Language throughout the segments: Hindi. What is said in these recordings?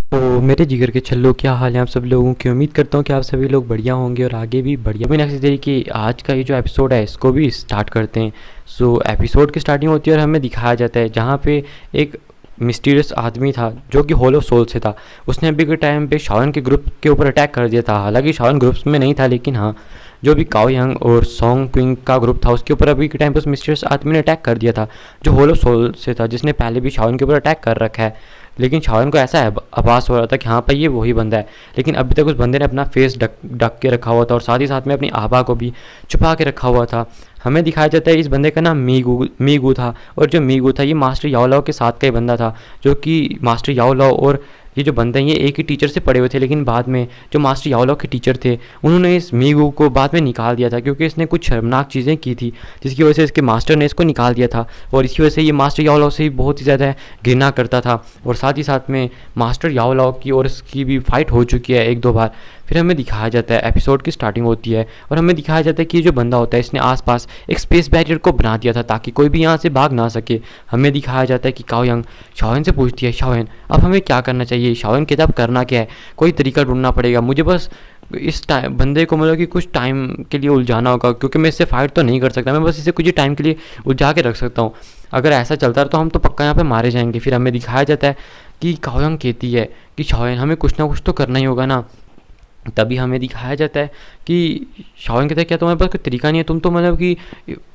तो मेरे जिगर के छल्लों, क्या हाल है आप सब लोगों की। उम्मीद करता हूँ कि आप सभी लोग बढ़िया होंगे और आगे भी बढ़िया। बिना किसी तरीके कि आज का ये जो एपिसोड है इसको भी स्टार्ट करते हैं। सो एपिसोड की स्टार्टिंग होती है और हमें दिखाया जाता है जहाँ पे एक मिस्टीरियस आदमी था जो कि होलो सोल से था। उसने अभी के टाइम पे शाओन के ग्रुप के ऊपर अटैक कर दिया था। हालांकि शाओन ग्रुप्स में नहीं था, लेकिन हाँ, जो भी काओ यंग और सॉन्ग क्विंग का ग्रुप था उसके ऊपर अभी के टाइम पे उस मिस्टीरियस आदमी ने अटैक कर दिया था, जो होलो सोल से था, जिसने पहले भी शाओन के ऊपर अटैक कर रखा है। लेकिन शाओन को ऐसा आभास हो रहा था कि हाँ भाई ये वही बंदा है, लेकिन अभी तक उस बंदे ने अपना फेस ढक ढक के रखा हुआ था और साथ ही साथ में अपनी आभा को भी छुपा के रखा हुआ था। हमें दिखाया जाता है इस बंदे का नाम मीगू मीगू था, और जो मीगू था ये मास्टर याओलाओ के साथ का ही बंदा था, जो कि मास्टर याओलाओ और ये जो बंदे हैं ये एक ही टीचर से पढ़े हुए थे। लेकिन बाद में जो मास्टर याओलाओ के टीचर थे उन्होंने इस मीगू को बाद में निकाल दिया था, क्योंकि इसने कुछ शर्मनाक चीज़ें की थी जिसकी वजह से इसके मास्टर ने इसको निकाल दिया था। और इसकी वजह से ये मास्टर याओलाओ से बहुत ही ज़्यादा घृणा करता था, और साथ ही साथ में मास्टर याओलाओ की और इसकी भी फाइट हो चुकी है एक दो बार। फिर हमें दिखाया जाता है, एपिसोड की स्टार्टिंग होती है और हमें दिखाया जाता है कि ये जो बंदा होता है इसने आसपास एक स्पेस बैरियर को बना दिया था ताकि कोई भी यहाँ से भाग ना सके। हमें दिखाया जाता है कि काओ यंग शाओन से पूछती है, शाओन अब हमें क्या करना चाहिए। शाओन कहता है अब करना क्या है, कोई तरीका ढूंढना पड़ेगा, मुझे बस इस टाइम बंदे को मतलब कि कुछ टाइम के लिए उलझाना होगा, क्योंकि मैं इससे फाइट तो नहीं कर सकता, मैं बस इसे कुछ ही टाइम के लिए उलझा के रख सकता हूँ। अगर ऐसा चलता रहा तो हम तो पक्का यहाँ पे मारे जाएंगे। फिर हमें दिखाया जाता है कि काओ यंग कहती है कि शाओन हमें कुछ ना कुछ तो करना ही होगा ना। तभी हमें दिखाया जाता है कि शाओन कहता है क्या तुम्हारे पास कोई तरीका नहीं है, तुम तो मतलब कि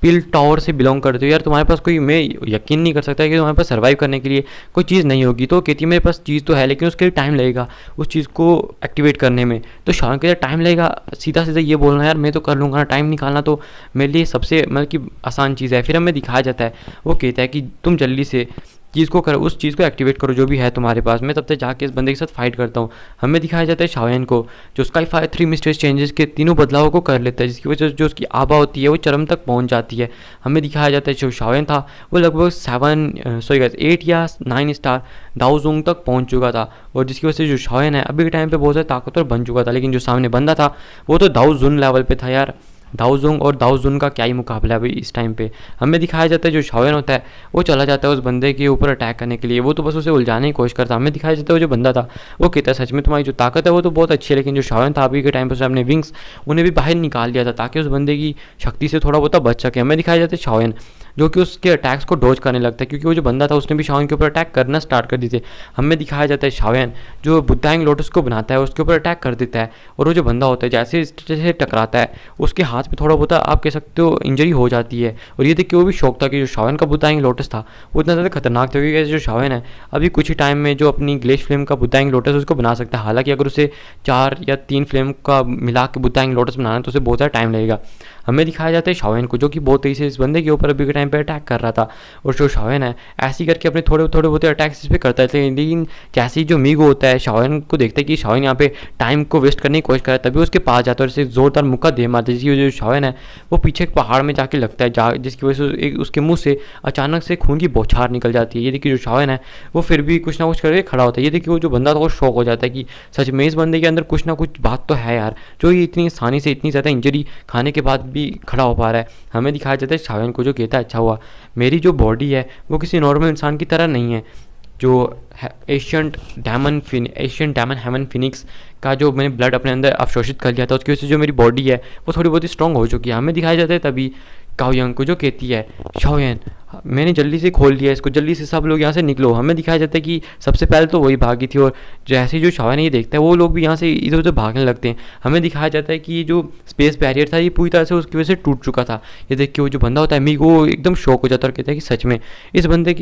पिल टावर से बिलोंग करते हो यार, तुम्हारे पास कोई, मैं यकीन नहीं कर सकता कि तुम्हारे पास सर्वाइव करने के लिए कोई चीज़ नहीं होगी। तो कहती है मेरे पास चीज़ तो है लेकिन उसके लिए टाइम लगेगा उस चीज़ को एक्टिवेट करने में। तो शाओन कहता है टाइम लगेगा, सीधा सीधा ये बोलना यार मैं तो कर लूँगा ना, टाइम निकालना तो मेरे लिए सबसे मतलब कि आसान चीज़ है। फिर हमें दिखाया जाता है, वो कहता है कि तुम जल्दी से चीज़ को करो, उस चीज़ को एक्टिवेट करो जो भी है तुम्हारे पास, मैं तब तक जाके इस बंदे के साथ फाइट करता हूँ। हमें दिखाया जाता है शाओन को जो स्काई फायर 3 मिस्टेज चेंजेस के तीनों बदलावों को कर लेता है, जिसकी वजह से जो उसकी आभा होती है वो चरम तक पहुँच जाती है। हमें दिखाया जाता है जो शाओन था वो लगभग 8 या 9 स्टार दाओजुंग तक पहुँच चुका था, और जिसकी वजह से जो शाओन है अभी के टाइम पे बहुत ज़्यादा ताकतवर बन चुका था। लेकिन जो सामने बंदा था वो तो दाओजुन लेवल पे था यार। दाओजुंग और दाओजुन का क्या ही मुकाबला है भाई इस टाइम पे। हमें दिखाया जाता है जो शाओन होता है वो चला जाता है उस बंदे के ऊपर अटैक करने के लिए, वो तो बस उसे उलझाने की कोशिश करता है। हमें दिखाया जाता है वो जो बंदा था वो कहता है सच में तुम्हारी जो ताकत है वो तो बहुत अच्छी है, लेकिन जो शाओन था अभी के टाइम पर उसने अपने विंग्स उन्हें भी बाहर निकाल दिया था ताकि उस बंदे की शक्ति से थोड़ा बहुत बच सके। हमें दिखाया जाता है शाओन जो कि उसके अटैक्स को डॉज करने लगता है, क्योंकि वो जो बंदा था उसने भी शाओन के ऊपर अटैक करना स्टार्ट कर दिए थे। हमें दिखाया जाता है शाओन जो बुद्धांग लोटस को बनाता है उसके ऊपर अटैक कर देता है, और वो जो बंदा होता है जैसे जैसे टकराता है उसके हाथ में थोड़ा बहुत आप कह सकते हो इंजरी हो जाती है। और ये देख के वो भी शौक था कि जो शाओन का बुद्धांग लोटस था वो इतना ज़्यादा खतरनाक था, क्योंकि जो शाओन है अभी कुछ ही टाइम में जो अपनी ग्लेश फ्लेम का बुद्धांग लोटस उसको बना सकता है। हालांकि अगर उसे 4 या 3 फ्लेम का मिला के बुद्धांग लोटस बनाना है तो उसे बहुत ज़्यादा टाइम लगेगा। हमें दिखाया जाता है शाओन को जो कि बहुत तेज़ी से इस बंदे के ऊपर अभी के टाइम पे अटैक कर रहा था, और जो शाओन है ऐसे ही करके अपने थोड़े थोड़े बहुत अटैक्स इस पर करता है। लेकिन जैसे ही जो मीगो होता है शाओन को देखते हैं कि शाओन यहाँ पे टाइम को वेस्ट करने की कोशिश कर रहा है, तभी उसके पास जाता है और इसे जोरदार मुक्का दे मारता है, जिसकी वजह से शाओन है वो पीछे एक पहाड़ में जाके लगता है, जिसकी वजह से उसके मुंह से अचानक से खून की बौछार निकल जाती है। ये देखिए जो शाओन है वो फिर भी कुछ ना कुछ करके खड़ा होता है। ये देखिए वो जो बंदा था वो शौक हो जाता है कि सच में इस बंदे के अंदर कुछ ना कुछ बात तो है यार, जो ये इतनी आसानी से इतनी ज़्यादा इंजरी खाने के बाद भी खड़ा हो पा रहा है। हमें दिखाया जाता है शाओन को जो कहता है अच्छा हुआ मेरी जो बॉडी है वो किसी नॉर्मल इंसान की तरह नहीं है। जो एशियंट डायमंड हेमन फिनिक्स का जो मैंने ब्लड अपने अंदर अवशोषित कर लिया था उसकी वजह से जो मेरी बॉडी है वो थोड़ी बहुत ही स्ट्रॉन्ग हो चुकी है। हमें दिखाया जाता है तभी काओ यंग को जो कहती है शाओन मैंने जल्दी से खोल लिया इसको, जल्दी से सब लोग यहाँ से निकलो। हमें दिखाया जाता है कि सबसे पहले तो वही भागी थी, और जैसे ही जो शाओन ये देखता है वो लोग भी यहाँ से इधर उधर भागने लगते हैं। हमें दिखाया जाता है कि ये जो स्पेस बैरियर था ये पूरी तरह से उसकी वजह से टूट चुका था। ये देख के वो जो बंदा होता है मीगो एकदम शौक हो जाता है और कहता है कि सच में इस बंदे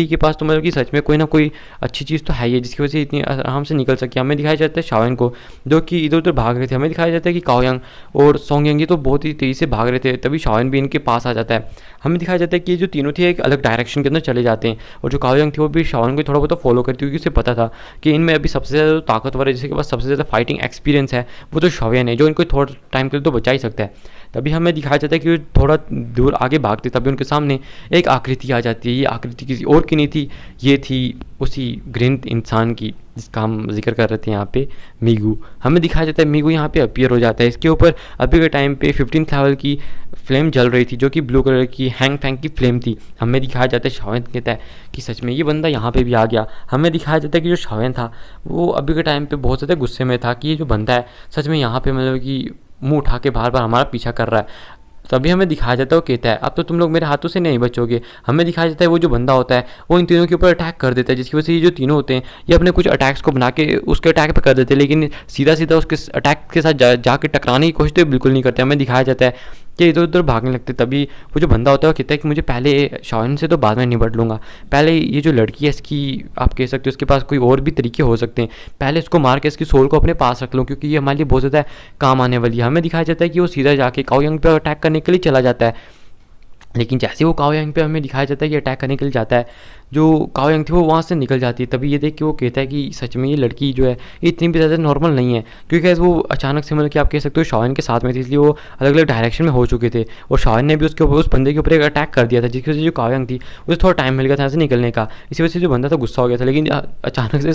के पास तो मतलब कि सच में कोई ना कोई अच्छी चीज़ तो है ही है जिसकी वजह से इतनी आराम से निकल सके। हमें दिखाया जाता है शाओन को जो कि इधर उधर भाग रहे थे। हमें दिखाया जाता है कि काओ यंग और सॉन्ग यंग ये तो बहुत ही तेज़ी से भाग रहे थे, तभी शाओन भी इनके पास आ जाता है। हमें दिखाया जाता है कि ये जो तीनों थे एक अलग डायरेक्शन के अंदर चले जाते हैं, और जो काओ यंग थी वो भी शाओन को थोड़ा बहुत फॉलो करती है, क्योंकि उसे पता था कि इनमें अभी सबसे ज़्यादा ताकतवर है जिसके पास सबसे ज़्यादा फाइटिंग एक्सपीरियंस है वो तो शाओन है, जो इनको थोड़ा टाइम के लिए तो बचा ही सकता है। तभी हमें दिखाया जाता है कि वो थोड़ा दूर आगे भागते तभी उनके सामने एक आकृति आ जाती है। ये आकृति किसी और की नहीं थी, ये थी उसी ग्रीन इंसान की जिसका हम जिक्र कर रहे थे यहाँ पे, मीगू। हमें दिखाया जाता है मीगू यहाँ पे अपीयर हो जाता है। इसके ऊपर अभी के टाइम पे 15th लेवल की फ्लेम जल रही थी जो कि ब्लू कलर की हैंग फैंग की फ्लेम थी। हमें दिखाया जाता है शावेन कहता है कि सच में ये बंदा यहाँ पे भी आ गया। हमें दिखाया जाता है कि जो शावेन था वो अभी के टाइम पे बहुत ज़्यादा गुस्से में था कि ये जो बंदा है सच में यहाँ पे मतलब कि मुंह उठा के बार बार हमारा पीछा कर रहा है। तभी हमें दिखाया जाता है, वो कहता है अब तो तुम लोग मेरे हाथों से नहीं बचोगे। हमें दिखाया जाता है वो जो बंदा होता है वो इन तीनों के ऊपर अटैक कर देता है, जिसकी वजह से ये जो तीनों होते हैं ये अपने कुछ अटैक्स को बना के उसके अटैक पे कर देते हैं, लेकिन सीधा सीधा उसके अटैक के साथ जाके टकराने की कोशिश तो बिल्कुल नहीं करते। हमें दिखाया जाता है कि इधर उधर भागने लगते। तभी वो जो बंदा होता है वो कहता है कि मुझे पहले शावन से तो बाद में निपट लूँगा, पहले ये जो लड़की है इसकी आप कह सकते हो उसके पास कोई और भी तरीके हो सकते हैं, पहले इसको मार के इसकी सोल को अपने पास रख लूँ क्योंकि ये हमारे लिए बहुत ज़्यादा काम आने वाली है। हमें दिखाया जाता है कि वो सीधा जाके काओ यंग पे अटैक करने के लिए चला जाता है, लेकिन जैसे वो काओ यंग पे हमें दिखाया जाता है कि अटैक करने के लिए जाता है, जो काओ यंग थी वो वहाँ से निकल जाती है। तभी ये देख के वो कहता है कि सच में ये लड़की जो है ये इतनी भी ज़्यादा नॉर्मल नहीं है, क्योंकि गैस वो अचानक से मतलब कि आप कह सकते हो शावन के साथ में थी, इसलिए वो अलग अलग डायरेक्शन में हो चुके थे और शावन ने भी उसके ऊपर उस बंदे के ऊपर एक अटैक कर दिया था, जिसकी वजह से जो काओ यंग थी उसे थोड़ा टाइम मिल गया था ऐसे निकलने का। इसी वजह से जो बंदा था गुस्सा हो गया था, लेकिन अचानक से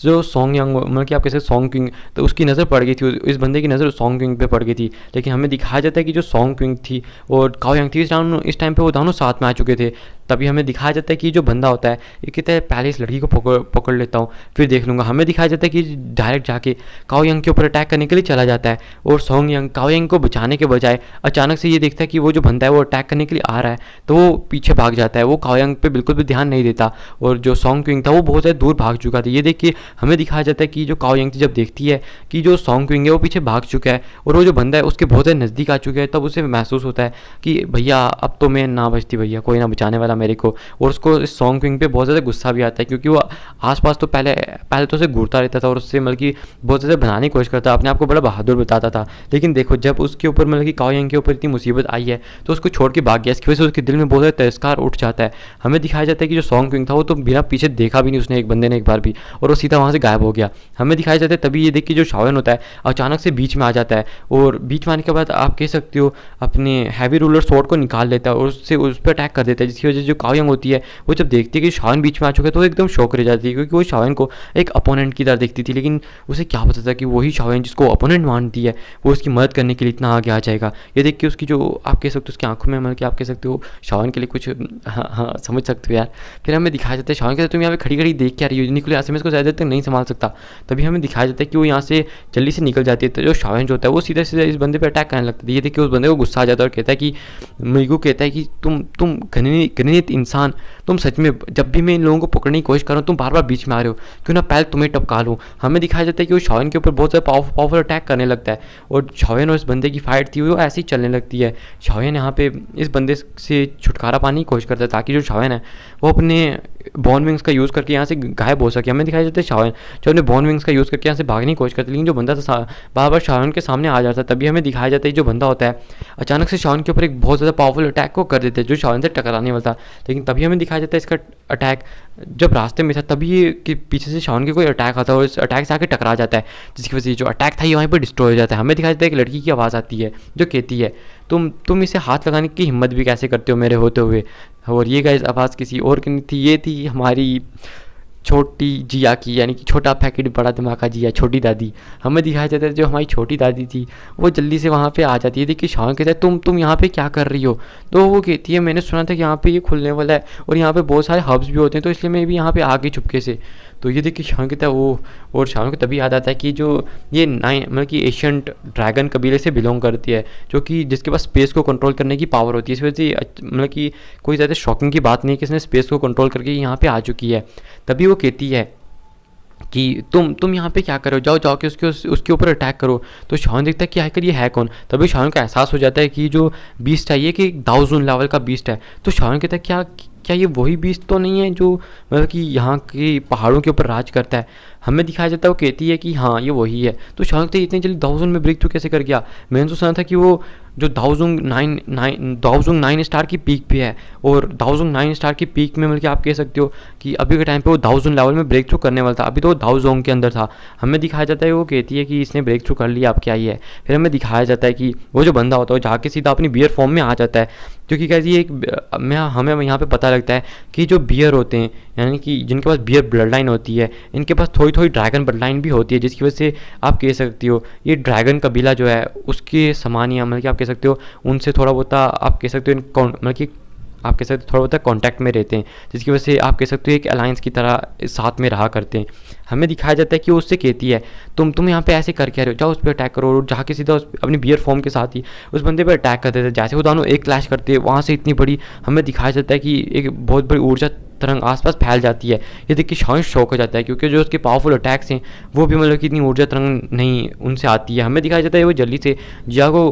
जो सॉन्ग यंग मतलब कि आप कह सकते सॉन्ग किंग, तो उसकी नज़र पड़ गई थी, इस बंदे की नज़र सॉन्ग किंग पे पड़ गई थी। लेकिन हमें दिखाया जाता है कि जो सॉन्ग किंग थी और काओ यंग थी इस टाइम पे वो दोनों साथ में आ चुके थे। तभी हमें दिखाया जाता है कि जो बंदा होता है ये कहता है पहले इस लड़की को पकड़ लेता हूँ फिर देख लूँगा। हमें दिखाया जाता है कि डायरेक्ट जाके काओ यंग के ऊपर अटैक करने के लिए चला जाता है और सॉन्ग यंग काओ यंग को बचाने के बजाय अचानक से ये देखता है कि वो जो बंदा है वो अटैक करने के लिए आ रहा है, तो वो पीछे भाग जाता है। वो काओ यंग पे बिल्कुल भी ध्यान नहीं देता और जो सॉन्ग किंग था वो बहुत ज़्यादा दूर भाग चुका था। ये देख के हमें दिखाया जाता है कि जो काओ यंग जब देखती है कि जो सॉन्ग किंग है वो पीछे भाग चुका है और वो जो बंदा है उसके बहुत ज़्यादा नज़दीक आ चुका है, तब उसे महसूस होता है कि भैया अब तो मैं ना बचती, भैया कोई ना बचाने वाला मेरे को। और उसको इस सॉन्ग किंग पे बहुत ज़्यादा गुस्सा भी आता है क्योंकि वो आसपास तो पहले तो उसे घूरता रहता था और उससे मतलब कि बहुत ज़्यादा बनाने की कोशिश करता, अपने आप को बड़ा बहादुर बताता था। लेकिन देखो जब उसके ऊपर मतलब कि काओ यंग के ऊपर इतनी मुसीबत आई है तो उसको छोड़ के भाग गया, इसकी वजह से उसके दिल में बहुत ज़्यादा तिरस्कार उठ जाता है। हमें दिखाया जाता है कि जो सॉन्ग किंग था वो तो बिना पीछे देखा भी नहीं उसने एक बंदे ने एक बार भी, और वो सीधा वहाँ से गायब हो गया। हमें दिखाया जाता है तभी ये देख के जो शावन होता है अचानक से बीच में आ जाता है और बीच में आने के बाद आप कह सकते हो अपने हैवी रूलर स्वॉर्ड को निकाल लेता है और उससे उस पर अटैक कर देता है, जिसकी वजह से जो काओ यंग होती है वो जब देखती है कि शावन बीच में आ चुका है तो वो एकदम शॉक रह जाती है क्योंकि वो शावन को एक अपोनेंट की तरह देखती थी, लेकिन उसे क्या पता था कि वही शावन जिसको अपोनेंट मानती है वो उसकी मदद करने के लिए इतना आगे आ जाएगा। ये देख के उसकी जो आप कह सकते हो उसकी आंखों में मतलब कि आप कह सकते हो शावन के लिए कुछ हाँ समझ सकते हो यार। फिर हमें दिखाया जाता है शावन के तुम यहाँ पे खड़ी खड़ी देख के आ रही हो निकलो यहाँ से, मैं इसको ज़्यादा तक नहीं संभाल सकता। तभी हमें दिखाया जाता है कि वो यहाँ से जल्दी से निकल जाती है, तो जो शावन जो होता है वो सीधा सीधा इस बंदे पर अटैक करने लगता है। ये देख के उस बंदे को गुस्सा आ जाता है और कहता है कि मीगू कहता है कि तुम घृणित इंसान, तुम सच में जब भी मैं इन लोगों को पकड़ने की कोशिश कर रहा हूँ तुम बार बार बीच में आ रहे हो, क्यों ना पहले तुम्हें टपका लूँ। हमें दिखाया जाता है कि वो शावन के ऊपर बहुत ज़्यादा पावरफुल अटैक करने लगता है और शावन और इस बंदे की फाइट थी वो ऐसे ही चलने लगती है। शावन यहाँ पे इस बंदे से छुटकारा पाने की कोशिश करता है ताकि जो शावन है वो अपने बॉर्न विंग्स का यूज़ करके यहाँ से गायब हो सके। हमें दिखाया जाता है शावन जो अपने बॉर्न विंग्स का यूज़ करके यहाँ से भागने की कोशिश करती है, लेकिन जो बंदा था बार बार शावन के सामने आ जाता है। तभी हमें दिखाया जाता है जो बंदा होता है अचानक से शावन के ऊपर एक बहुत ज़्यादा पावरफुल अटैक को कर देते हैं जो शावन से टकराने वाला था। लेकिन तभी हमें दिखाया जाता है इसका अटैक जब रास्ते में था तभी ये कि पीछे से शावन के कोई अटैक आता है और इस अटैक से आके टकरा जाता है, जिसकी वजह से जो अटैक था ये वहीं पर डिस्ट्रॉय हो जाता है। हमें दिखाया जाता है एक लड़की की आवाज़ आती है जो कहती है तुम इसे हाथ लगाने की हिम्मत भी कैसे करते हो मेरे होते हुए। और ये गाइस आवाज़ किसी और की नहीं थी, ये थी हमारी छोटी जिया की, यानी कि छोटा पैकेट बड़ा दिमाग जिया, छोटी दादी। हमें दिखाया जाता है जो हमारी छोटी दादी थी वो जल्दी से वहाँ पे आ जाती है। देखिए शावन कहता है तुम यहाँ पे क्या कर रही हो, तो वो कहती है मैंने सुना था कि यहाँ पे ये खुलने वाला है और यहाँ पे बहुत सारे हब्स भी होते हैं तो इसलिए मैं भी यहाँ पे आ गई चुपके से। तो ये देखिए शावन कहता है वो, और शावन को तभी याद आता है कि जो ये मतलब कि एशियंट ड्रैगन कबीले से बिलोंग करती है जो कि जिसके पास स्पेस को कंट्रोल करने की पावर होती है। इस वजह से मतलब कि कोई ज़्यादा शॉकिंग की बात नहीं है कि इसने स्पेस को कंट्रोल करके यहाँ पे आ चुकी है। तभी वो कहती है कि तुम यहाँ पे क्या करो, जाओ कि उसके ऊपर अटैक करो। तो शावन देखता है कि आखिर ये है कौन। तभी शावन को एहसास हो जाता है कि जो बीस्ट है ये कि 1000 लेवल का बीस्ट है। तो शावन कहता है क्या ये वही बीस्ट तो नहीं है जो मतलब कि यहाँ के पहाड़ों के ऊपर राज करता है। हमें दिखाया जाता है वो कहती है कि हाँ ये वही है। तो शाहरुख तो इतनी जल्दी दाओजुंग में ब्रेक थ्रू कैसे कर गया? मैंने तो सुना था कि वो जो दाओजुंग 9 स्टार की पीक पे है, और दाओजुंग 9 स्टार की पीक में मतलब कि आप कह सकते हो कि अभी के टाइम पे वो दाओजुंग लेवल में ब्रेक थ्रू करने वाला था। अभी तो वो दाओजुंग के अंदर था। हमें दिखाया जाता है वो कहती है कि इसने ब्रेक थ्रू कर लिया, अब क्या ही है। फिर हमें दिखाया जाता है कि वो जो बंदा होता है वो जाके सीधा अपनी बियर फॉर्म में आ जाता है, क्योंकि कहती है एक हमें यहाँ पे पता लगता है कि जो बियर होते हैं, यानी कि जिनके पास बियर ब्लड लाइन होती है, इनके पास थोड़ी थोड़ी ड्रैगन ब्लड लाइन भी होती है, जिसकी वजह से आप कह सकते हो ये ड्रैगन कबीला जो है उसके समान ही, मतलब कि आप कह सकते हो उनसे थोड़ा बहुत आप कह सकते हो मतलब कि आप कह सकते हो थोड़ा बहुत कांटेक्ट में रहते हैं, जिसकी वजह से आप कह सकते हो एक अलायंस की तरह साथ में रहा करते हैं। हमें दिखाया जाता है कि वो उससे कहती है तुम यहाँ पे ऐसे कर क्या रहे हो, जाओ उस पर अटैक करो, और जाके सीधा उस अपनी बियर फॉर्म के साथ ही उस बंदे पर अटैक करते थे। जैसे वो दोनों एक क्लैश करते हैं, वहाँ से इतनी बड़ी हमें दिखाया जाता है कि एक बहुत बड़ी ऊर्जा तरंग आसपास फैल जाती है। ये देख के शायद शौक हो जाता है, क्योंकि जो उसके पावरफुल अटैक्स हैं वो भी मतलब कि इतनी ऊर्जा तरंग नहीं उनसे आती है। हमें दिखाया जाता है वो जल्दी से जिया को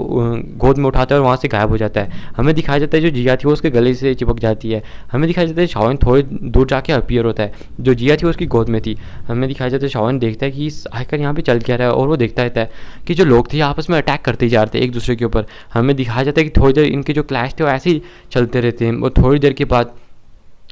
गोद में उठाता है और वहाँ से गायब हो जाता है। हमें दिखाया जाता है जो जिया थी वो उसके गले से चिपक जाती है। हमें दिखाया जाता है शाओन थोड़ी दूर जाके अपीयर होता है, जो जिया थी उसकी गोद में थी। हमें दिखाया जाता है शाओन देखता है कि आखिर यहाँ पे चल क्या रहा है, और वो देखता रहता है कि जो लोग थे आपस में अटैक करते जा रहे थे एक दूसरे के ऊपर। हमें दिखाया जाता है कि थोड़ी देर इनके जो क्लैश थे वो ऐसे ही चलते रहते हैं, और थोड़ी देर के बाद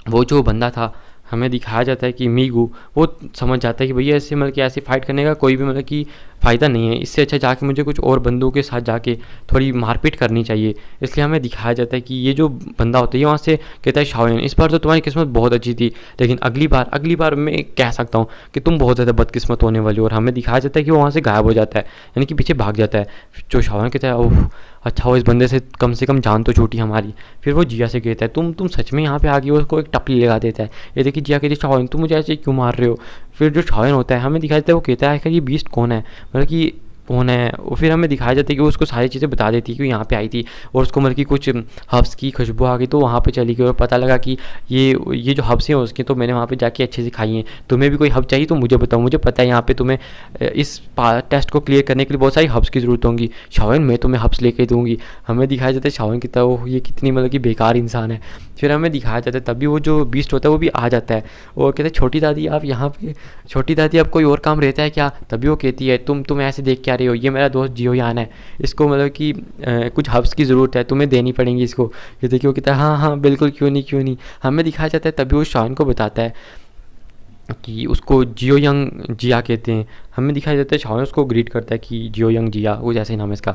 वो जो बंदा था, हमें दिखाया जाता है कि मीगू वो समझ जाता है कि भैया ऐसे मतलब कि ऐसे फाइट करने का कोई भी मतलब कि फ़ायदा नहीं है, इससे अच्छा जाके मुझे कुछ और बंदों के साथ जाके थोड़ी मारपीट करनी चाहिए। इसलिए हमें दिखाया जाता है कि ये जो बंदा होता है ये वहाँ से कहता है शाओयन इस बार तो तुम्हारी किस्मत बहुत अच्छी थी, लेकिन अगली बार मैं कह सकता हूँ कि तुम बहुत ज़्यादा बदकिस्मत होने वाली हो। और हमें दिखाया जाता है कि वो वहाँ से गायब हो जाता है, यानी कि पीछे भाग जाता है। जो शाओयन कहता है ओह अच्छा हो, इस बंदे से कम जान तो छूटी हमारी। फिर वो जिया से कहता है तुम सच में यहाँ पे आ गई हो, उसको एक टपली लगा देता है। ये देखिए जिया कहती है शाओयन तुम मुझे ऐसे क्यों मार रहे हो। फिर जो शाओयन होता है हमें दिखाया जाता है वो कहता है कि ये बीस्ट कौन है, मतलब कि कौन है। और फिर हमें दिखाया जाता है कि वो उसको सारी चीज़ें बता देती है कि यहाँ पे आई थी, और उसको मतलब कि कुछ हब्स की खुशबू आ गई तो वहाँ पे चली गई, और पता लगा कि ये जो हब्स हैं उसके तो मैंने वहाँ पे जाके अच्छे से खाई हैं। तुम्हें भी कोई हब चाहिए तो मुझे बताओ, मुझे पता है यहाँ पे तुम्हें इस टेस्ट को क्लियर करने के लिए बहुत सारी हब्स की ज़रूरत होगी। शाओयन मैं तुम्हें हब्स लेके दूँगी। हमें दिखाया जाता है शाओयन की तरह ये कितनी मतलब कि बेकार इंसान है। फिर हमें दिखाया जाता है तभी वो जो बीस्ट होता है वो भी आ जाता है, और कहते हैं छोटी दादी आप यहाँ पे, छोटी दादी आप कोई और काम रहता है क्या। तभी वो कहती है तुम ऐसे देख के आ रही हो, ये मेरा दोस्त जियोयान है, इसको मतलब कि कुछ हब्स की ज़रूरत है, तुम्हें देनी पड़ेंगी इसको। ये देखिए वो कहता है हाँ बिल्कुल क्यों नहीं। हमें दिखाया जाता है तभी वो शान को बताता है कि उसको जियो यंग जिया कहते हैं। हमें दिखाया जाता है शाओन उसको ग्रीट करता है कि जियो यंग जिया, वो जैसे नाम है इसका।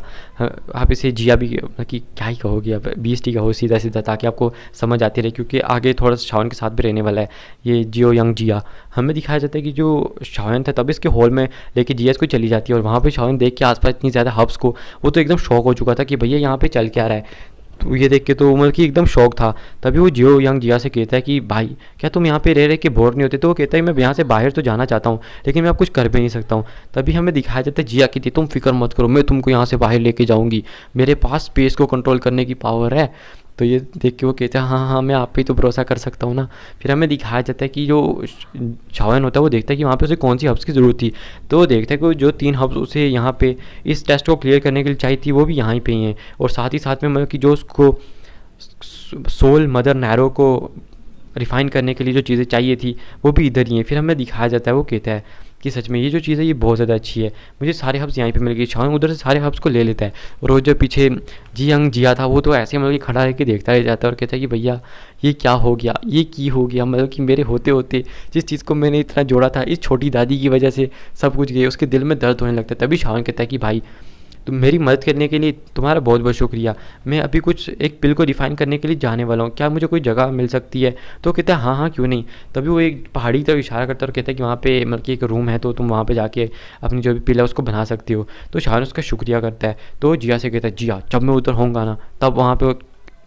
आप इसे जिया भी मतलब कि क्या ही कहोगे, आप बीएसटी कहो सीधा सीधा, ताकि आपको समझ आती रहे, क्योंकि आगे थोड़ा सा शाओन के साथ भी रहने वाला है ये जियो यंग जिया। हमें दिखाया जाता है कि जो शाओन था तब इसके हॉल में लेके जिया इसको चली जाती है, और वहाँ पर शाओन देख के आसपास इतनी ज़्यादा हब्स को वो तो एकदम शौक हो चुका था कि भैया यहाँ पर चल क्या रहा है। तो ये देख के तो मतलब कि एकदम शौक था। तभी वो जियो यंग जिया से कहता है कि भाई क्या तुम यहाँ पे रह के बोर नहीं होते। तो वो कहता है मैं यहाँ से बाहर तो जाना चाहता हूँ, लेकिन मैं अब कुछ कर भी नहीं सकता हूँ। तभी हमें दिखाया जाता है जिया की थी तुम फिक्र मत करो, मैं तुमको यहाँ से बाहर लेके जाऊँगी, मेरे पास स्पेस को कंट्रोल करने की पावर है। तो ये देख के वो कहते हैं हाँ मैं आप पे ही तो भरोसा कर सकता हूँ ना। फिर हमें दिखाया जाता है कि जो शाओन होता है वो देखता है कि वहाँ पे उसे कौन सी हब्स की ज़रूरत थी। तो वो देखता है कि जो 3 हब्स उसे यहाँ पे इस टेस्ट को क्लियर करने के लिए चाहिए थी वो भी यहाँ पे ही हैं, और साथ ही साथ में मतलब कि जो उसको सोल मदर नैरो को रिफ़ाइन करने के लिए जो चीज़ें चाहिए थी वो भी इधर ही हैं। फिर हमें दिखाया जाता है वो कहता है कि सच में ये जो चीज़ है ये बहुत ज़्यादा अच्छी है, मुझे सारे हब्स यहीं पे मिल गए। शाओन उधर से सारे हब्स को ले लेता है, और वो जो पीछे जियंग जिया था वो तो ऐसे मतलब कि खड़ा रह के देखता रह जाता है, और कहता है कि भैया ये क्या हो गया, ये की हो गया, मतलब कि मेरे होते होते जिस चीज़ को मैंने इतना जोड़ा था इस छोटी दादी की वजह से सब कुछ गया। उसके दिल में दर्द होने लगता है। तभी शाओन कहता है कि भाई तुम मेरी मदद करने के लिए तुम्हारा बहुत बहुत शुक्रिया, मैं अभी कुछ एक पिल को रिफ़ाइन करने के लिए जाने वाला हूँ, क्या मुझे कोई जगह मिल सकती है। तो कहता है हाँ क्यों नहीं। तभी वो एक पहाड़ी की तरफ इशारा करता है और कहता है कि वहाँ पे मतलब कि एक रूम है, तो तुम वहाँ पे जाके अपनी जो भी पिल है उसको बना सकती हो। तो शाहरुख उसका शुक्रिया करता है। तो जिया से कहता है जिया जब मैं उधर होऊंगा ना तब वहाँ पे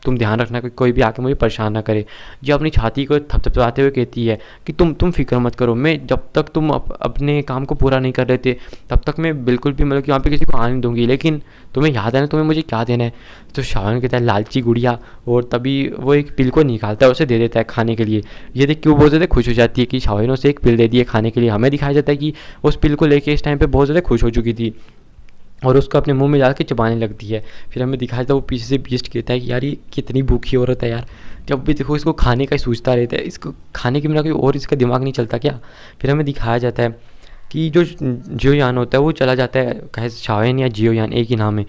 तुम ध्यान रखना कि कोई भी आके मुझे परेशान ना करे। जिया अपनी छाती को थपथपाते हुए कहती है कि तुम फिक्र मत करो, मैं जब तक तुम अपने काम को पूरा नहीं कर रहे थे तब तक मैं बिल्कुल भी मतलब कि वहाँ पे किसी को आने नहीं दूंगी, लेकिन तुम्हें याद है ना तुम्हें मुझे क्या देना है। तो शाहरुख कहता है लालची गुड़िया, और तभी वो एक पिल को निकालता है उसे दे देता है खाने के लिए। ये देख के वो बहुत ज़्यादा खुश हो जाती है कि शाहरुख ने उसे एक पिल दे दी है खाने के लिए। हमें दिखाया जाता है कि उस पिल को लेके इस टाइम पे बहुत ज़्यादा खुश हो चुकी थी और उसको अपने मुंह में डाल के चबाने लगती है। फिर हमें दिखाया जाता है वो पीछे से बीस्ट कहता है कि यार ये कितनी भूखी औरत है यार, जब भी देखो इसको खाने का ही सोचता रहता है, इसको खाने के बिना कोई और इसका दिमाग नहीं चलता क्या। फिर हमें दिखाया जाता है कि जो जियोयान होता है वो चला जाता है, कहे शाओयन या जियोयान एक ही नाम है,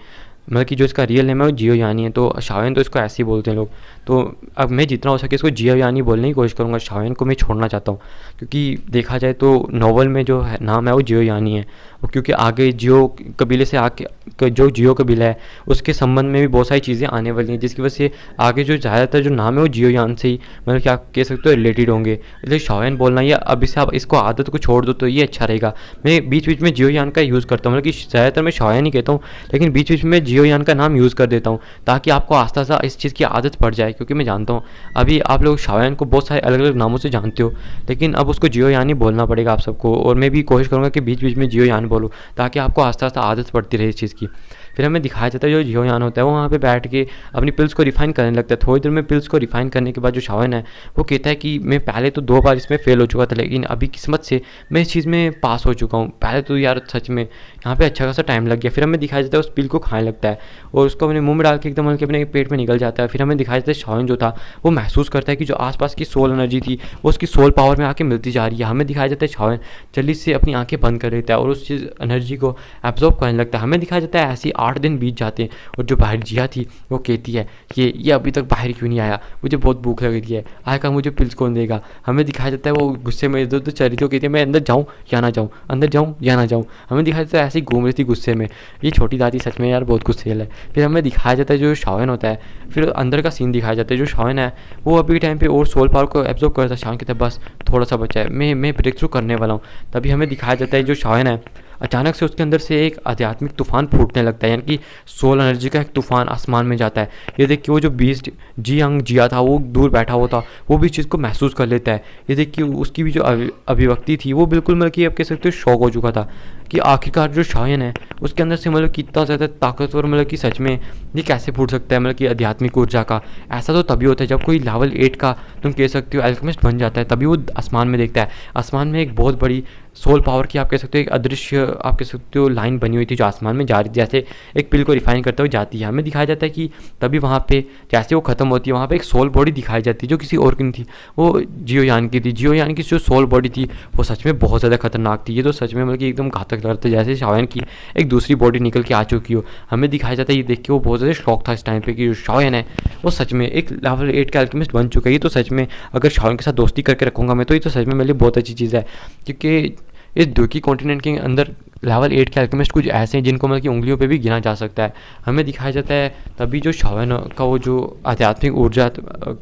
मतलब कि जो इसका रियल नेम है वो जियोयानी है, तो शाओयन तो इसको ऐसे ही बोलते हैं लोग। तो अब मैं जितना हो सके इसको जियोयानी बोलने की कोशिश करूँगा, शाओयन को मैं छोड़ना चाहता हूँ, क्योंकि देखा जाए तो नॉवल में जो है नाम है वो जियोयानी है। और क्योंकि आगे जियो कबीले से आके जो जियो कबीला है उसके संबंध में भी बहुत सारी चीज़ें आने वाली हैं, जिसकी वजह से आगे जो ज़्यादातर जो नाम है वो जियोयान से ही, मतलब कि आप कह सकते हो रिलेटेड होंगे। इसलिए शाओयन बोलना या अभी से आप इसको आदत को छोड़ दो तो ये अच्छा रहेगा। मैं बीच बीच में जियोयान का यूज़ करता हूँ, मतलब कि ज़्यादातर मैं शाओयन ही कहता हूँ, लेकिन बीच बीच में जियोयान का नाम यूज़ कर देता हूँ, ताकि आपको आस्ता आस्ता इस चीज़ की आदत पड़ जाए। क्योंकि मैं जानता हूँ अभी आप लोग शाओयन को बहुत सारे अलग अलग नामों से जानते हो, लेकिन अब उसको जियोयान ही बोलना पड़ेगा आप सबको, और मैं भी कोशिश करूँगा कि बीच बीच में जियोयान बोलूँ, ताकि आपको आस्ता आस्ता आदत पड़ती रहे इस चीज़ की। फिर हमें दिखाया जाता है जो जियोयान होता है वो वहाँ पे बैठ के अपनी पिल्स को रिफ़ाइन करने लगता है। थोड़ी देर में पिल्स को रिफ़ाइन करने के बाद जो शाओयन है वो कहता है कि मैं पहले तो 2 बार इसमें फ़ेल हो चुका था, लेकिन अभी किस्मत से मैं इस चीज़ में पास हो चुका हूँ। पहले तो यार सच में यहाँ पे अच्छा खासा टाइम लग गया। फिर हमें दिखाया जाता है उस पिल को खाने लगता है और उसको अपने मुँह में डाल के एकदम हल्के अपने पेट में निकल जाता है। फिर हमें दिखाया जाता है शाओयन जो था वो महसूस करता है कि जो आसपास की सोल एनर्जी थी वो उसकी सोल पावर में आके मिलती जा रही है। हमें दिखाया जाता है शाओयन जल्दी से अपनी आंखें बंद कर लेता है और उस चीज़ एनर्जी को एब्जॉर्ब करने लगता है। हमें दिखाया जाता है ऐसे ही 8 दिन बीत जाते हैं और जो बाहर जिया थी वो कहती है कि ये अभी तक बाहर क्यों नहीं आया, मुझे बहुत भूख लग रही है, आएगा मुझे पिल्स कौन देगा। हमें दिखाया जाता है वो गुस्से में इधर उधर चल रही थी, वो कहती है मैं अंदर जाऊँ या ना जाऊँ, अंदर जाऊँ या ना जाऊँ। हमें दिखाया जाता है ऐसे ही घूम रही थी गुस्से में। ये छोटी दादी सच में यार बहुत गुस्सेल है। फिर हमें दिखाया जाता है जो शाओयन होता है, फिर अंदर का सीन दिखाया जाता है। जो शाओयन है वो अभी टाइम पे और सोल पावर को एब्जॉर्ब करता है। शाओयन कहता है बस थोड़ा सा बचा है, मैं ब्रेक थ्रू करने वाला हूँ। तभी हमें दिखाया जाता है जो शाओयन है अचानक से उसके अंदर से एक आध्यात्मिक तूफान फूटने लगता है, यानी कि सोल एनर्जी का एक तूफान आसमान में जाता है। ये देख के वो जो बीस्ट जियांग जिया था वो दूर बैठा हुआ था, वो भी इस चीज़ को महसूस कर लेता है। ये देख के उसकी भी जो अभिव्यक्ति थी वो बिल्कुल मतलब कि आप कह सकते हो शॉक हो चुका था कि आखिरकार जो शाओयन है उसके अंदर से मतलब कितना ज़्यादा ताकतवर, मतलब कि सच में ये कैसे फूट सकता है, मतलब कि आध्यात्मिक ऊर्जा का। ऐसा तो तभी होता है जब कोई लेवल 8 का तुम कह सकते हो अल्केमिस्ट बन जाता है, तभी वो आसमान में देखता है। आसमान में एक बहुत बड़ी सोल पावर की आप कह सकते हो एक अदृश्य आप कह सकते हो लाइन बनी हुई थी जो आसमान में जा रही थी, जैसे एक पिल को रिफाइन करते हुए जाती है। हमें दिखाया जाता है कि तभी वहाँ पे जैसे वो खत्म होती है वहाँ पे एक सोल बॉडी दिखाई जाती है जो किसी और की नहीं थी, वो जियोयान की थी। जियोयान की जो सोल बॉडी थी वो सच में बहुत ज़्यादा खतरनाक थी। ये तो सच में मतलब कि एकदम घातक लगता है, जैसे शाओयन की एक दूसरी बॉडी निकल के आ चुकी हो। हमें दिखाया जाता है ये देख के वो बहुत ज़्यादा शौक था इस टाइम पे कि जो शाओयन है वो सच में एक लेवल 8 का अल्केमिस्ट बन चुका है। ये तो सच में अगर शाओयन के साथ दोस्ती करके रखूँगा मैं तो ये तो सच में मेरे लिए बहुत अच्छी चीज़ है, क्योंकि इस द्वीकी कॉन्टिनेंट के अंदर लेवल 8 के अल्केमिस्ट कुछ ऐसे हैं जिनको मतलब कि उंगलियों पे भी गिना जा सकता है। हमें दिखाया जाता है तभी जो शाओयन का वो जो आध्यात्मिक ऊर्जा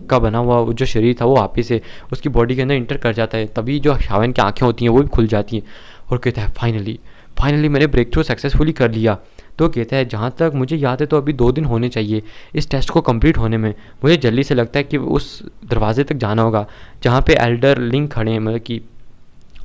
का बना हुआ वो जो शरीर था वो वापस से उसकी बॉडी के अंदर इंटर कर जाता है। तभी जो शाओयन की आँखें होती हैं वो भी खुल जाती हैं और कहता है फाइनली मैंने ब्रेक थ्रू सक्सेसफुली कर लिया। तो कहता है जहाँ तक मुझे याद है तो अभी 2 दिन होने चाहिए इस टेस्ट को कंप्लीट होने में। मुझे जल्दी से लगता है कि उस दरवाजे तक जाना होगा जहाँ पे एल्डर लिंक खड़े हैं, मतलब कि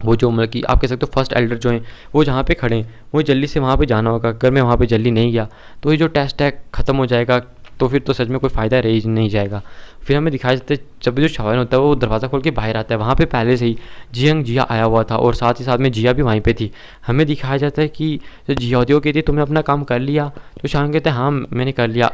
वो जो मतलब कि आप कह सकते हो फर्स्ट एल्डर जो हैं वो जहाँ पे खड़े हैं मुझे जल्दी से वहाँ पे जाना होगा। अगर मैं वहाँ पे जल्दी नहीं गया तो ये जो टेस्ट है ख़त्म हो जाएगा, तो फिर तो सच में कोई फ़ायदा रह ही नहीं जाएगा। फिर हमें दिखाया जाता है जब जो शाओयन होता है वो दरवाज़ा खोल के बाहर आता है, वहाँ पे पहले से ही जियांग जिया आया हुआ था और साथ ही साथ में जिया भी वहीं पे थी। हमें दिखाया जाता है कि जो जिया होती है वो कहती है तुमने अपना काम कर लिया, तो शाओयन कहता है हाँ मैंने कर लिया।